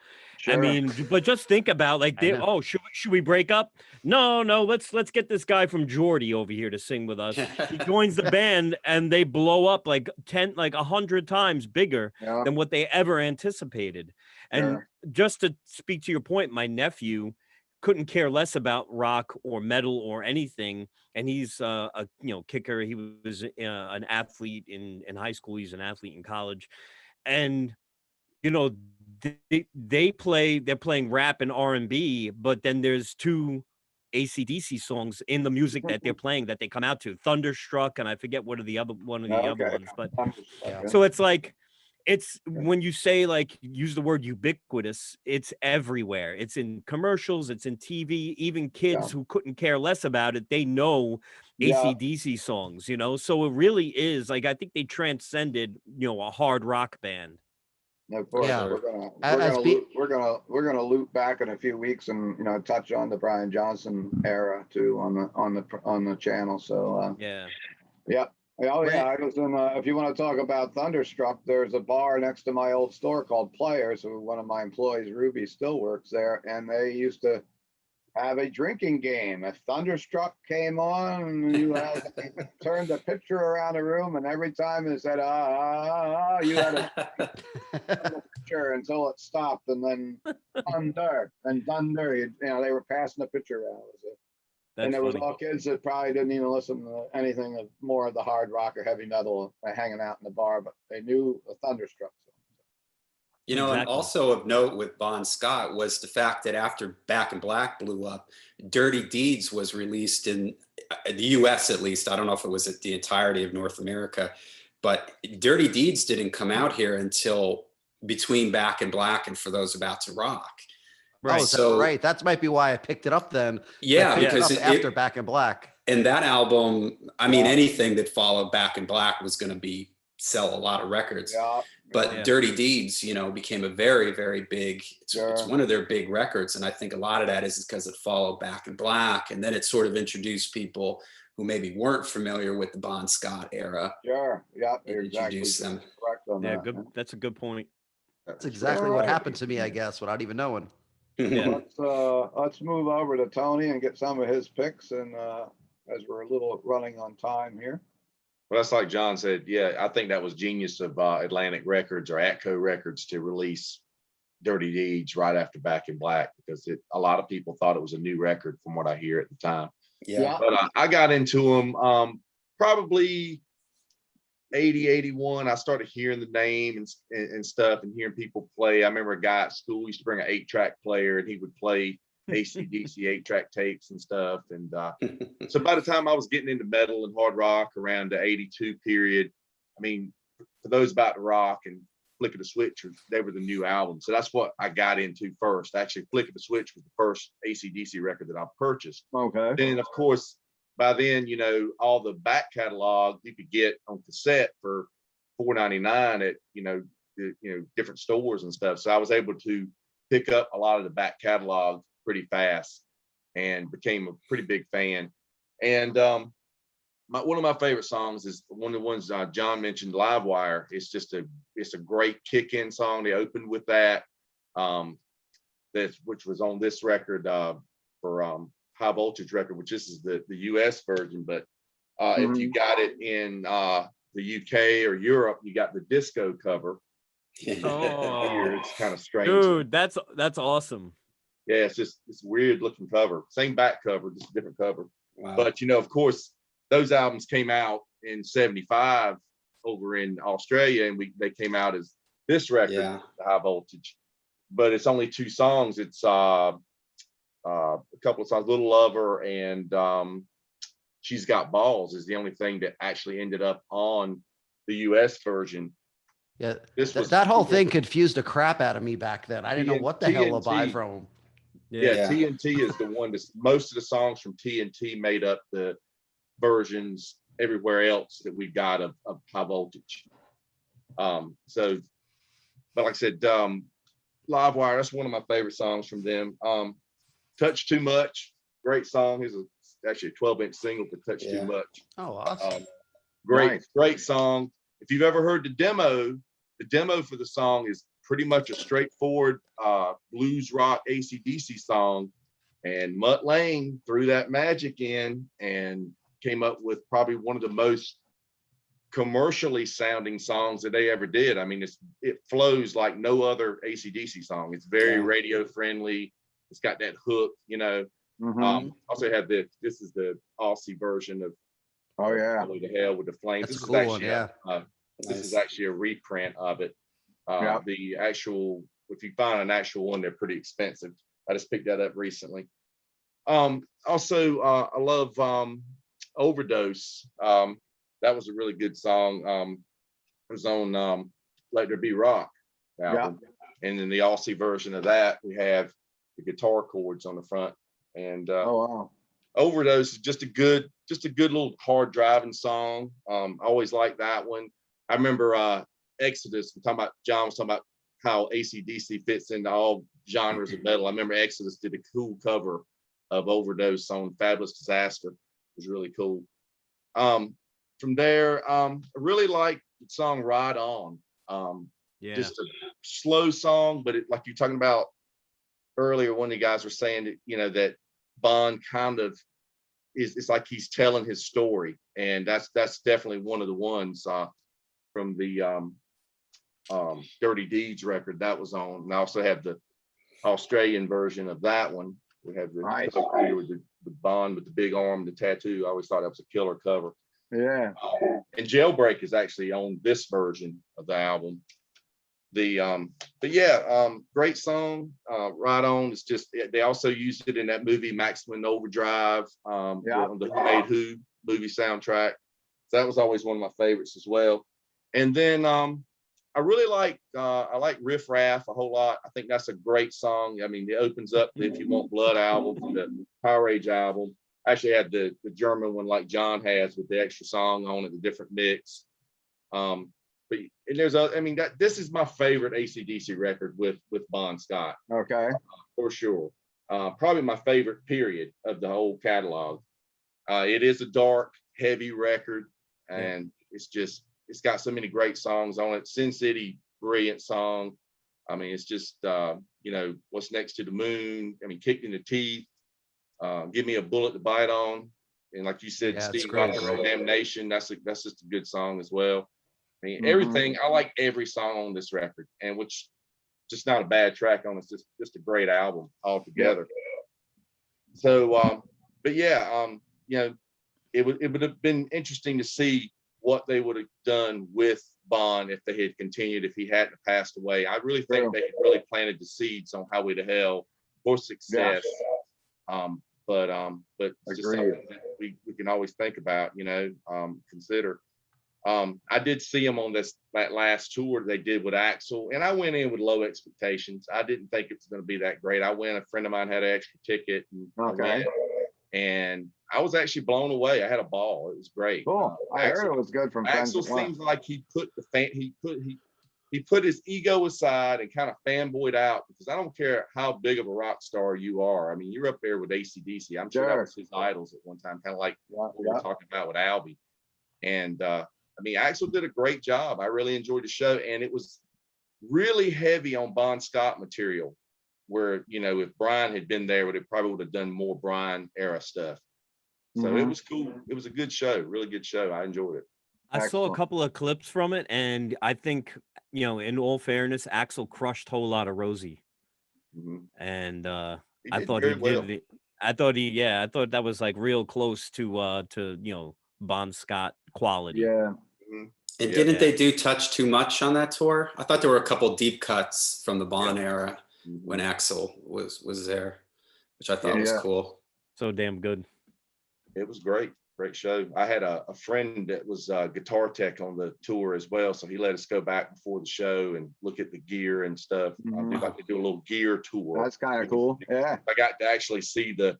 S2: I
S1: Sure.
S2: mean, but just think about, like,
S4: I know.
S2: should we break up? No, let's get this guy from Geordie over here to sing with us. He joins the band and they blow up like 100 times bigger
S1: Yeah.
S2: than what they ever anticipated. And
S1: Sure.
S2: just to speak to your point, my nephew couldn't care less about rock or metal or anything, and he's a kicker. He was an athlete in high school. He's an athlete in college, and you know they're playing rap and R&B, but then there's two AC/DC songs in the music that they're playing that they come out to, Thunderstruck, and I forget one of the other ones, but
S1: Okay.
S2: so it's like, it's when you say, like, use the word ubiquitous, it's everywhere. It's in commercials, it's in TV, even kids who couldn't care less about it, they know
S1: Yeah.
S2: AC/DC songs, so it really is like, I think they transcended, a hard rock band.
S1: Of course,
S4: Yeah.
S1: we're gonna loop back in a few weeks and touch on the Brian Johnson era too on the channel. So
S2: Yeah.
S1: yeah. Oh yeah, I was in. If you want to talk about Thunderstruck, there's a bar next to my old store called Players. Who one of my employees, Ruby, still works there, and they used to have a drinking game. If Thunderstruck came on, you had to turn the picture around the room, and every time it said you had a picture until it stopped, and then thunder and thunder. They were passing the picture around. And there was
S2: funny.
S1: all kids that probably didn't even listen to anything of more of the hard rock or heavy metal hanging out in the bar, but they knew a Thunderstruck song.
S6: And
S2: Exactly.
S6: also of note with Bon Scott was the fact that after Back in Black blew up, Dirty Deeds was released in the US, at least. I don't know if it was at the entirety of North America, but Dirty Deeds didn't come out here until between Back in Black and For Those About to Rock.
S4: Right.
S6: So,
S4: right. That might be why I picked it up then.
S6: Yeah,
S4: I picked it
S6: because
S4: up after Back in Black.
S6: And that album, I mean, anything that followed Back in Black was going to sell a lot of records.
S1: Yeah.
S6: But Dirty Deeds, became a very, very big, it's one of their big records. And I think a lot of that is because it followed Back in Black. And then it sort of introduced people who maybe weren't familiar with the Bon Scott era.
S1: Sure. Yeah.
S6: Introduce them.
S1: Correct on that.
S2: Good. That's a good point.
S4: That's exactly what happened to me, I guess, without even knowing.
S2: Yeah.
S1: Let's move over to Tony and get some of his picks, and as we're a little running on time here.
S5: Well, that's like John said. Yeah, I think that was genius of Atlantic Records or Atco Records to release Dirty Deeds right after Back in Black, because a lot of people thought it was a new record from what I hear at the time.
S6: Yeah.
S5: But I got into them probably 80, 81. I started hearing the name and stuff and hearing people play. I remember a guy at school used to bring an 8-track player and he would play AC/DC 8-track tapes and stuff. And so by the time I was getting into metal and hard rock around the 82 period, I mean, For Those About to Rock and Flick of the Switch, they were the new albums. So that's what I got into first. Actually, Flick of the Switch was the first AC/DC record that I purchased.
S1: Okay.
S5: Then, of course, by then, all the back catalog you could get on cassette for $4.99 at different stores and stuff. So I was able to pick up a lot of the back catalog pretty fast. and became a pretty big fan. And one of my favorite songs is one of the ones John mentioned, Live Wire. It's a great kick-in song. They opened with that, which was on this record for High Voltage record, which this is the US version. But if you got it in the UK or Europe, you got the disco cover.
S2: Oh,
S5: It's kind of strange.
S2: dude, that's awesome.
S5: Yeah, it's just this weird looking cover. Same back cover, just a different cover.
S6: Wow.
S5: But of course, those albums came out in '75 over in Australia, and they came out as this record, High Voltage. But it's only 2 songs. It's a couple of songs, Little Lover and She's Got Balls is the only thing that actually ended up on the US version.
S4: Yeah, that whole thing confused the crap out of me back then. I didn't know what the hell to buy from them.
S5: Yeah, TNT is the one that's most of the songs from TNT made up the versions everywhere else that we got of High Voltage. So, but like I said, Live Wire, that's one of my favorite songs from them. Touch Too Much, great song. It's actually a 12-inch single for Touch Too Much.
S4: Oh, awesome.
S5: Great song. If you've ever heard the demo for the song is pretty much a straightforward blues rock AC/DC song. And Mutt Lange threw that magic in and came up with probably one of the most commercially sounding songs that they ever did. I mean, it flows like no other AC/DC song. It's very radio friendly. It's got that hook, Also have this is the Aussie version of Highway to Hell with the Flames.
S4: That's
S5: this
S4: a cool
S5: is actually this is actually a reprint of it. The actual, if you find an actual one, they're pretty expensive. I just picked that up recently. Also, I love Overdose. That was a really good song. It was on Let There Be Rock album. And in the Aussie version of that, we have the guitar chords on the front. And Overdose is just a good little hard driving song. I always liked that one. I remember Exodus, John was talking about how AC/DC fits into all genres of metal. I remember Exodus did a cool cover of Overdose on Fabulous Disaster. It was really cool. From there, I really like the song Ride On. Just a slow song, but like you're talking about earlier, one of the guys were saying that, that Bon kind of it's like he's telling his story. And that's definitely one of the ones from the Dirty Deeds record that was on. And I also have the Australian version of that one. We have the with the Bond with the big arm, the tattoo. I always thought that was a killer cover.
S1: Yeah.
S5: And Jailbreak is actually on this version of the album. Great song. Right On. It's just they also used it in that movie Maximum Overdrive, on the Who Made Who movie soundtrack. So that was always one of my favorites as well. And then I really like Riff Raff a whole lot. I think that's a great song. I mean, it opens up the If You Want Blood album, the Power Rage album. I actually had the German one like John has with the extra song on it, the different mix. But this is my favorite AC/DC record with Bon Scott.
S1: Okay.
S5: For sure. Probably my favorite period of the whole catalog. It is a dark, heavy record, and it's got so many great songs on it. Sin City, brilliant song. I mean, it's just What's Next to the Moon. I mean, Kicked in the Teeth. Give Me a Bullet to Bite On. And like you said, Steve Rock and Roll Damnation. That's just a good song as well. I mean, everything. I like every song on this record, and which just not a bad track on it. It's just a great album altogether. So, it would have been interesting to see what they would have done with Bon if they had continued, if he hadn't passed away. I really think they had really planted the seeds on Highway to Hell for success. But it's just something that we can always think about, consider. I did see him on that last tour they did with Axl, and I went in with low expectations. I didn't think it was going to be that great. I went, a friend of mine had an extra ticket, and I went, and I was actually blown away. I had a ball. It was great.
S1: Cool. I heard it was good from friends.
S5: Axl seems like he he put his ego aside and kind of fanboyed out, because I don't care how big of a rock star you are. I mean, you're up there with AC/DC. I'm sure that was his idols at one time, kind of like what we were talking about with Albie. And I mean, Axl did a great job. I really enjoyed the show, and it was really heavy on Bon Scott material, where, you know, if Brian had been there, it probably would have done more Brian era stuff. So it was cool. It was a good show, really good show. I enjoyed it.
S2: I saw a couple of clips from it, and I think, you know, in all fairness, Axl crushed Whole Lotta Rosie. And I thought he did it. I thought that was like real close to you know, Bon Scott quality.
S1: Yeah.
S6: And didn't they do Touch Too Much on that tour? I thought there were a couple deep cuts from the Bon era when Axl was there, which I thought was cool.
S2: So damn good.
S5: It was great show. I had a friend that was guitar tech on the tour as well, so he let us go back before the show and look at the gear and stuff. I got to do a little gear tour.
S1: That's kind of cool. Yeah,
S5: I got to actually see the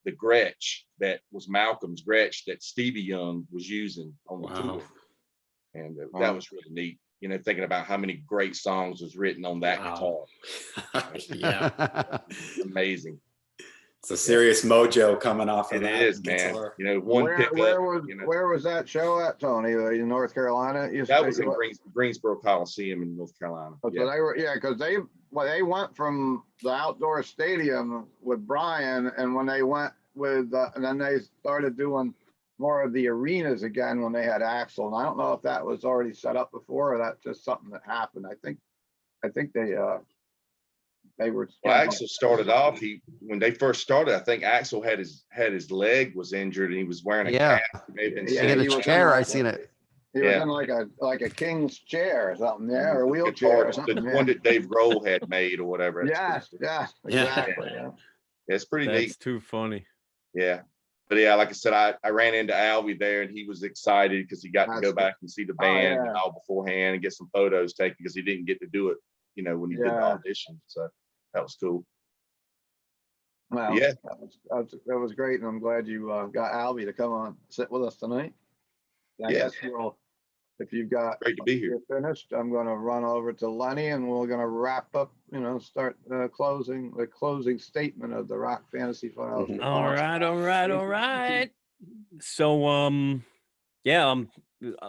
S5: Gretsch that was Malcolm's Gretsch that Stevie Young was using on the tour, and that was really neat. You know, thinking about how many great songs was written on that guitar.
S6: Yeah,
S5: amazing.
S6: It's a serious mojo coming off of that.
S5: It is, man.
S6: Guitar.
S5: You know, where
S1: was that show at, Tony? In North Carolina?
S5: That was in Greensboro Coliseum in North Carolina.
S1: So they were, because they went from the outdoor stadium with Brian, and when they went with, and then they started doing more of the arenas again when they had Axl. And I don't know if that was already set up before, or that's just something that happened. I think they were.
S5: Well, Axl started off. When they first started, I think Axl had his leg was injured and he was wearing a cast.
S4: He had a chair. I seen it.
S1: He was in like a king's chair or something, or a wheelchair or something.
S5: The one that Dave Grohl had made or whatever.
S1: Exactly. Yeah.
S5: It's pretty neat.
S2: That's too funny.
S5: Yeah. But yeah, like I said, I ran into Albie there, and he was excited because he got to go back and see the band all beforehand and get some photos taken, because he didn't get to do it, you know, when he did the audition. So that was cool.
S1: Well, yeah, that was great, and I'm glad you got Albie to come on sit with us tonight. I guess if you've got
S5: great to be here.
S1: Finished, I'm going to run over to Lenny, and we're going to wrap up. You know, start the closing statement of the Rock Fantasy Files.
S2: All right. So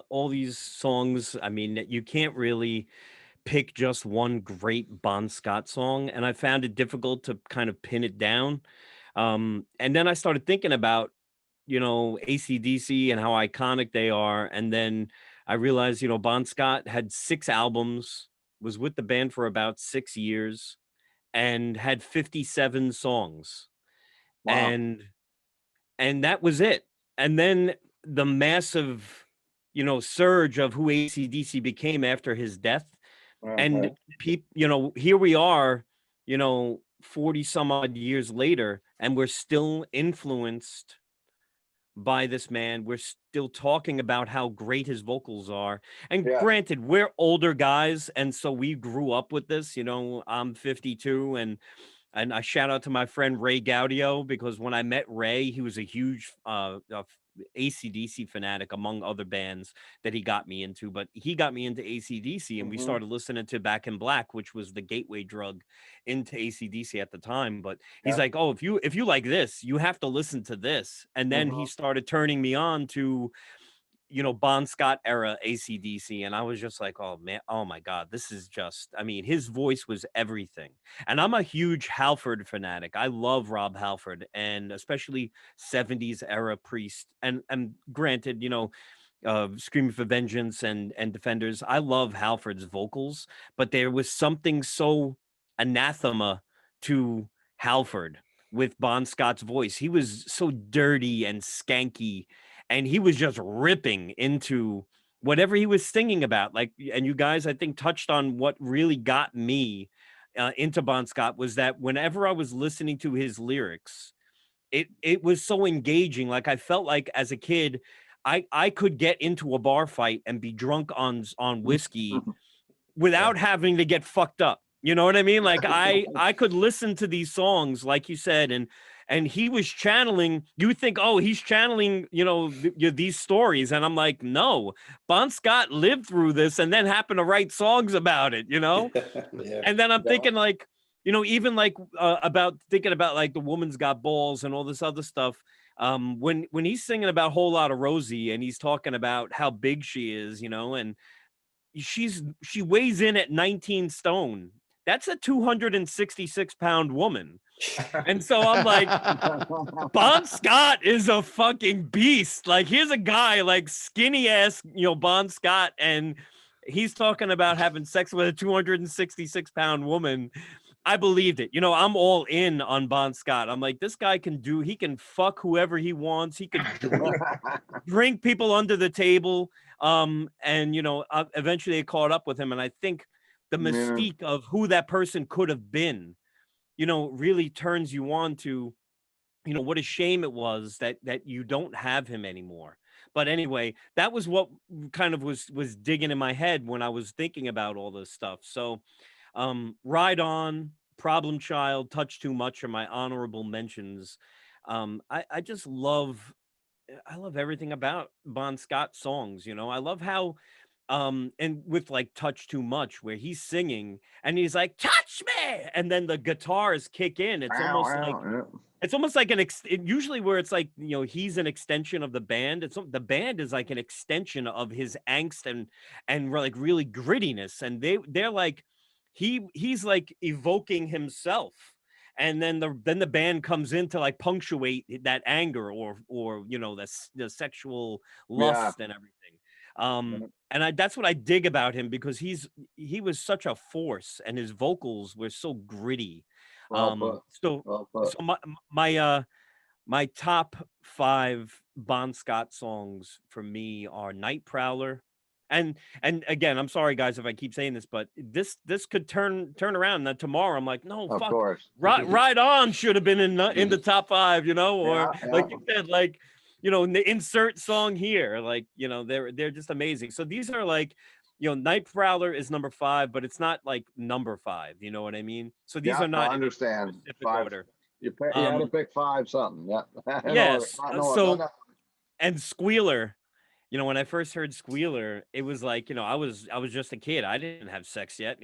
S2: all these songs. I mean, you can't really pick just one great Bon Scott song, and I found it difficult to kind of pin it down. And then I started thinking about, you know, AC/DC and how iconic they are, and then I realized, you know, Bon Scott had 6 albums, was with the band for about 6 years, and had 57 songs. Wow. And that was it. And then the massive, you know, surge of who AC/DC became after his death. And you know, here we are, you know, 40 some odd years later, and we're still influenced by this man. We're still talking about how great his vocals are. And granted, we're older guys, and so we grew up with this. You know, I'm 52, and I shout out to my friend Ray Gaudio, because when I met Ray, he was a huge AC/DC fanatic, among other bands that he got me into, but he got me into AC/DC, and we started listening to Back in Black, which was the gateway drug into AC/DC at the time. But he's like, oh, if you like this, you have to listen to this. And then he started turning me on to, you know, Bon Scott era AC/DC, and I was just like, oh man, oh my God, this is just, I mean, his voice was everything. And I'm a huge Halford fanatic. I love Rob Halford, and especially 70s era Priest. And granted, you know, Screaming for Vengeance and Defenders, I love Halford's vocals, but there was something so anathema to Halford with Bon Scott's voice. He was so dirty and skanky, and he was just ripping into whatever he was singing about. Like, and you guys, I think, touched on what really got me into Bon Scott, was that whenever I was listening to his lyrics, it was so engaging. Like, I felt like as a kid, I could get into a bar fight and be drunk on whiskey without having to get fucked up. You know what I mean? Like, I could listen to these songs, like you said, and he was channeling. You would think, oh, he's channeling, these stories, and I'm like, no, Bon Scott lived through this and then happened to write songs about it,
S6: Yeah.
S2: And then I'm
S1: Yeah.
S2: thinking like, even like about thinking about like The Woman's Got Balls and all this other stuff. When he's singing about Whole Lotta Rosie and he's talking about how big she is, and she weighs in at 19 stone. That's a 266-pound woman. And so I'm like, Bon Scott is a fucking beast. Like, here's a guy like skinny ass, Bon Scott, and he's talking about having sex with a 266-pound woman. I believed it. I'm all in on Bon Scott. I'm like, this guy he can fuck whoever he wants. He could drink people under the table. And eventually they caught up with him. And I think the mystique of who that person could have been, really turns you on to, what a shame it was that you don't have him anymore. But anyway, that was what kind of was digging in my head when I was thinking about all this stuff. So Ride On, Problem Child, Touch Too Much are my honorable mentions. I just love everything about Bon Scott songs. I love how and with like Touch Too Much, where he's singing and he's like, touch me, and then the guitars kick in. It's almost like usually where it's like, he's an extension of the band. The band is like an extension of his angst and like really grittiness, and they're like, he's like evoking himself, and then the band comes in to like punctuate that anger or the sexual lust and everything. And that's what I dig about him, because he was such a force and his vocals were so gritty. So my top 5 Bon Scott songs for me are Night Prowler. And again, I'm sorry guys if I keep saying this, but this could turn around. Now tomorrow I'm like, no,
S1: Of
S2: fuck,
S1: course.
S2: Ride On should have been in the top 5, or like you said, like, the insert song here, like, they're just amazing. So these are like, Night Prowler is number 5, but it's not like number 5, you know what I mean? So these are not
S1: I understand.
S2: in specific
S1: 5.
S2: order.
S1: You had to pick 5 something. Yeah.
S2: Yes.
S1: No.
S2: And Squealer, when I first heard Squealer, it was like, I was just a kid. I didn't have sex yet,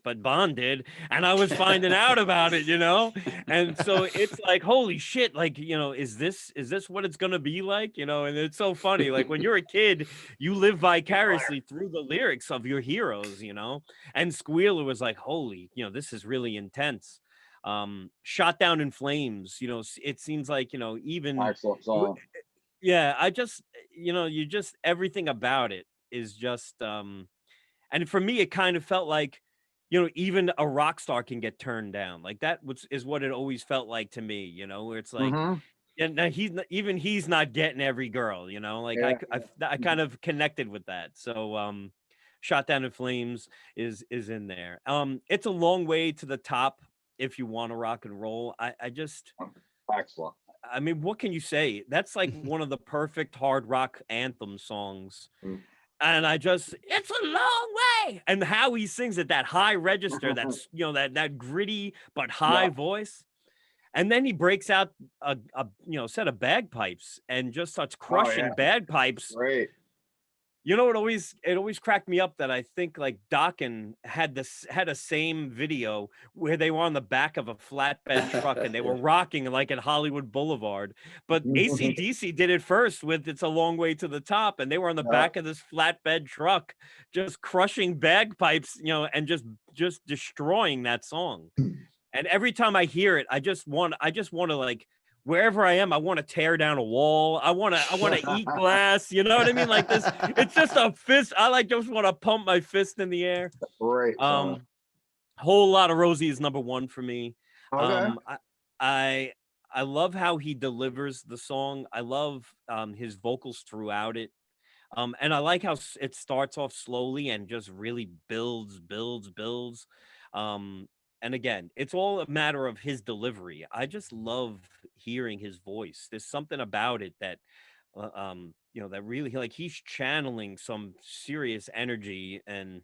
S2: but Bond did, and I was finding out about it, and so it's like, holy shit, like, is this what it's gonna be like, and it's so funny, like when you're a kid, you live vicariously through the lyrics of your heroes, and Squealer was like, holy, this is really intense. Shot Down in Flames, it seems like, even
S1: Excellent song.
S2: yeah, I just, everything about it is just, and for me, it kind of felt like, even a rock star can get turned down. Like that is what it always felt like to me, where it's like, and now he's not getting every girl, like I kind of connected with that. So, Shot Down in Flames is in there. It's a Long Way to the Top if you want to rock and roll. I just,
S1: Excellent.
S2: I mean, what can you say? That's like one of the perfect hard rock anthem songs. And it's a long way. And how he sings it, that high register, that's, that gritty but high voice. And then he breaks out a set of bagpipes and just starts crushing bagpipes.
S1: Great.
S2: It always cracked me up that I think like Dokken had a same video where they were on the back of a flatbed truck and they were rocking like at Hollywood Boulevard. But AC/DC did it first with It's a Long Way to the Top, and they were on the back of this flatbed truck just crushing bagpipes, and just destroying that song. And every time I hear it, I just want to like, wherever I am, I want to tear down a wall. I want to eat glass. You know what I mean? Like this, it's just a fist. I just want to pump my fist in the air.
S1: Great.
S2: Whole Lotta Rosie is number 1 for me.
S1: Okay.
S2: I love how he delivers the song. I love his vocals throughout it. And I like how it starts off slowly and just really builds. And again, it's all a matter of his delivery. I just love hearing his voice. There's something about it that, that really, like, he's channeling some serious energy, and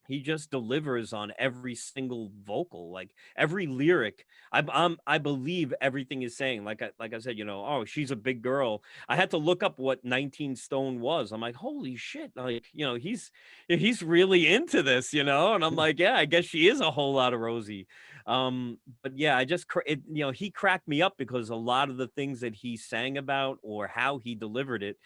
S2: he just delivers on every single vocal, like every lyric. I believe everything he's saying. Like I said, oh, she's a big girl. I had to look up what 19 stone was. I'm like, holy shit! Like, he's really into this, And I'm like, yeah, I guess she is a whole lot of Rosie. But yeah, he cracked me up because a lot of the things that he sang about or how he delivered it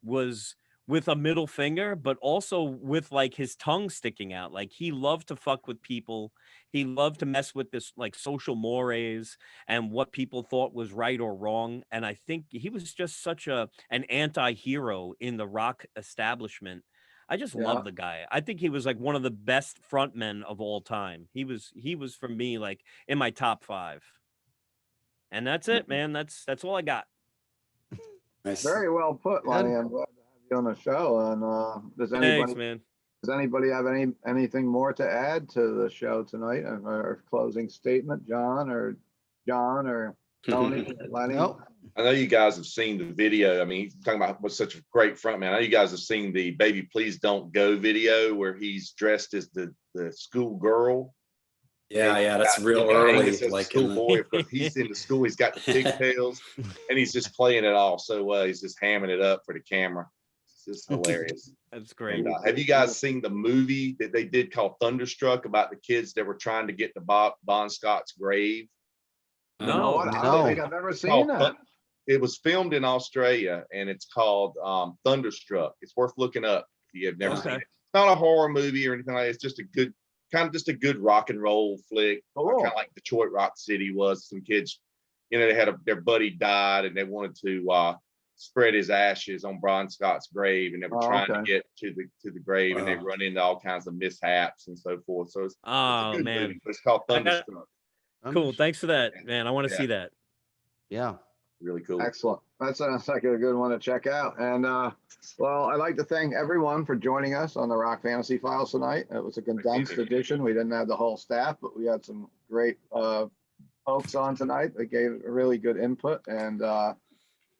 S2: was with a middle finger, but also with like his tongue sticking out. Like he loved to fuck with people. He loved to mess with this like social mores and what people thought was right or wrong. And I think he was just such an anti-hero in the rock establishment. I just love the guy. I think he was like one of the best frontmen of all time. He was for me like in my top 5. And that's it, man. That's all I got.
S6: Nice.
S1: Very well put, Lenny. I'm glad to have you on the show. And
S2: Thanks, man.
S1: Does anybody have anything more to add to the show tonight? Or closing statement, John or Tony, Lenny?
S4: Nope.
S5: I know you guys have seen the video. I mean, he's talking about what's such a great front man. I know you guys have seen the "Baby Please Don't Go" video where he's dressed as the school girl.
S6: Yeah, that's real early. Like
S5: school boy, because he's in the school, he's got the pigtails, and he's just playing it all so well. He's just hamming it up for the camera. It's just hilarious.
S2: That's great.
S5: And, have you guys seen the movie that they did called Thunderstruck about the kids that were trying to get to Bon Scott's grave?
S2: No,
S1: I don't think I've ever seen that.
S5: It was filmed in Australia, and it's called Thunderstruck. It's worth looking up if you have never seen it. It's not a horror movie or anything like that. It's just a good rock and roll flick, kind of like Detroit Rock City was. Some kids, they had their buddy died, and they wanted to spread his ashes on Bon Scott's grave, and they were trying to get to the grave, and they run into all kinds of mishaps and so forth. So it's a good movie, but it's called Thunderstruck.
S2: Cool. Thanks for that, man. I want to see that.
S4: Yeah.
S5: Really cool.
S1: Excellent. That sounds like a good one to check out. And well, I'd like to thank everyone for joining us on the Rock Fantasy Files tonight. It was a condensed edition. We didn't have the whole staff, but we had some great folks on tonight. They gave really good input, and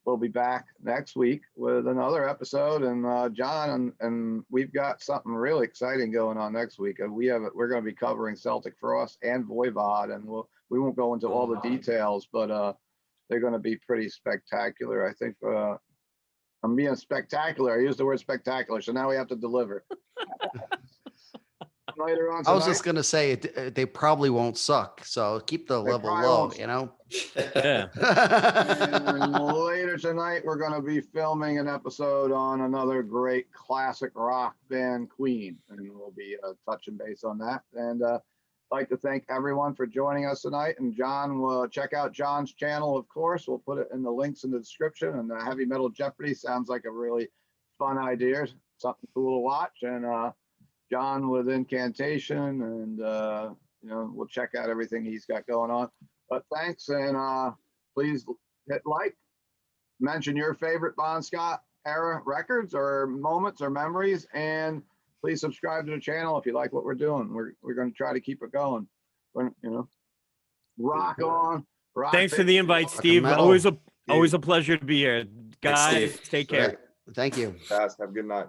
S1: we'll be back next week with another episode. And John, and we've got something really exciting going on next week. We're going to be covering Celtic Frost and Voivod, and we won't go into all the details, but they're going to be pretty spectacular. I think I'm being spectacular. I used the word spectacular, so now we have to deliver. Later on tonight,
S4: I was just going to say they probably won't suck, so keep the level low,
S2: Yeah.
S1: And later tonight, we're going to be filming an episode on another great classic rock band, Queen, and we'll be touching base on that. And I'd like to thank everyone for joining us tonight. And John, will check out John's channel, of course. We'll put it in the links in the description. And Heavy Metal Jeopardy sounds like a really fun idea, something cool to watch. And John with Incantation, and we'll check out everything he's got going on. But thanks, and please hit like, mention your favorite Bon Scott era records or moments or memories, and please subscribe to the channel if you like what we're doing. We're going to try to keep it going. Rock on. Rock.
S2: Thanks for the invite, Steve. Always a pleasure to be here. Guys, take care.
S4: Thank you.
S5: Guys, have a good night.